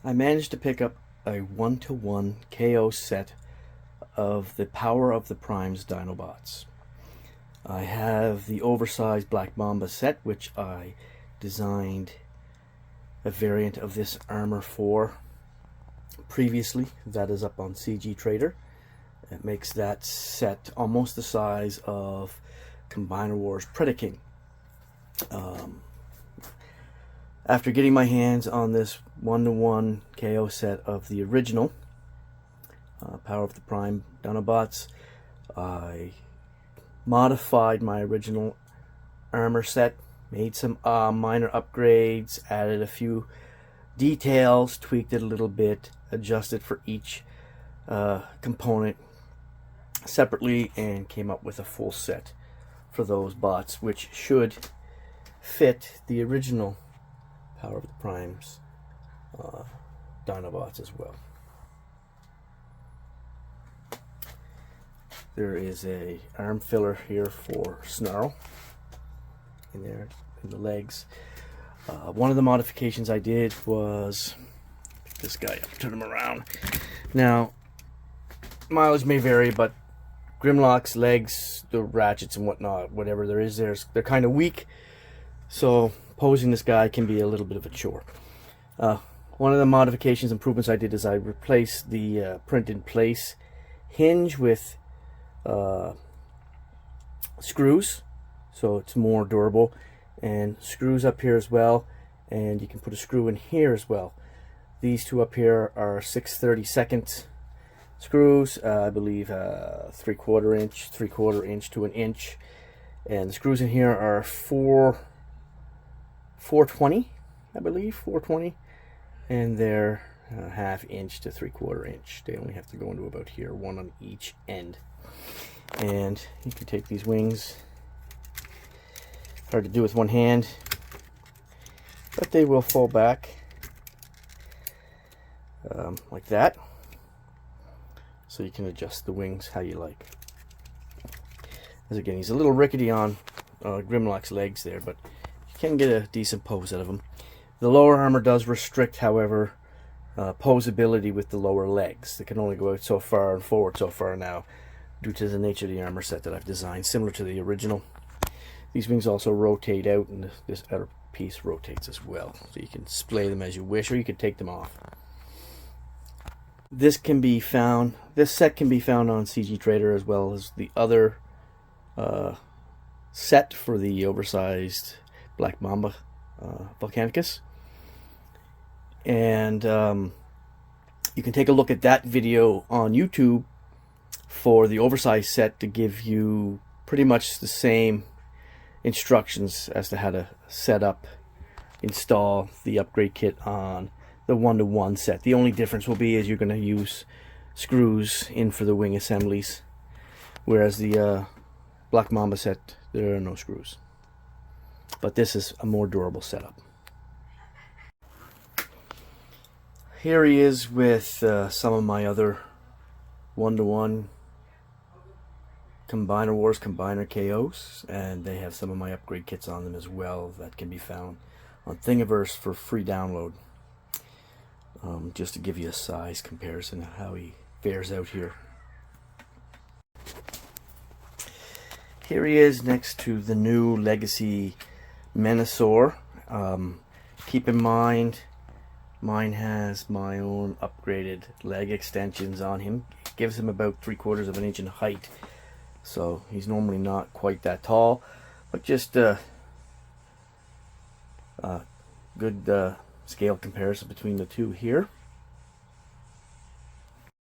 I managed to pick up a 1-to-1 KO set of the Power of the Primes Dinobots. I have the oversized Black Mamba set, which I designed a variant of this armor for previously. That is up on CG Trader. It makes that set almost the size of Combiner Wars Predaking. After getting my hands on this 1-to-1 KO set of the original Power of the Prime Dinobots, I modified my original armor set, made some minor upgrades, added a few details, tweaked it a little bit, adjusted for each component separately, and came up with a full set for those bots, which should fit the original Power of the Primes Dinobots as well. There is a arm filler here for Snarl in there in the legs. One of the modifications I did was pick this guy up, turn him around. Now, mileage may vary, but Grimlock's legs, the ratchets and whatnot, whatever there is, they're kind of weak, so posing this guy can be a little bit of a chore. One of the modifications, improvements I did is I replaced the print in place hinge with screws, so it's more durable, and screws up here as well, and you can put a screw in here as well. These two up here are 6/32 screws, I believe 3/4 inch, 3/4 inch to an inch, and the screws in here are 420, I believe 420, and they're 1/2 inch to 3/4 inch. They only have to go into about here, one on each end. And you can take these wings, hard to do with one hand, but they will fall back like that, so you can adjust the wings how you like. As again, he's a little rickety on Grimlock's legs there, but you can get a decent pose out of him. The lower armor does restrict, however, posability with the lower legs. They can only go out so far and forward so far now, due to the nature of the armor set that I've designed, similar to the original. These wings also rotate out, and this outer piece rotates as well, so you can display them as you wish, or you can take them off. This set can be found on CG Trader, as well as the other set for the oversized Black Mamba Volcanicus. And you can take a look at that video on YouTube for the oversized set to give you pretty much the same instructions as to how to set up, install the upgrade kit on the 1-to-1 set. The only difference will be is you're going to use screws in for the wing assemblies, whereas the Black Mamba set, there are no screws. But this is a more durable setup. Here he is with some of my other 1-to-1 Combiner Wars Combiner KOs, and they have some of my upgrade kits on them as well that can be found on Thingiverse for free download. Just to give you a size comparison of how he fares out here. Here he is next to the new Legacy Menasor. Keep in mind, mine has my own upgraded leg extensions on him. It gives him about 3/4 of an inch in height, so he's normally not quite that tall, but just a good scale comparison between the two here.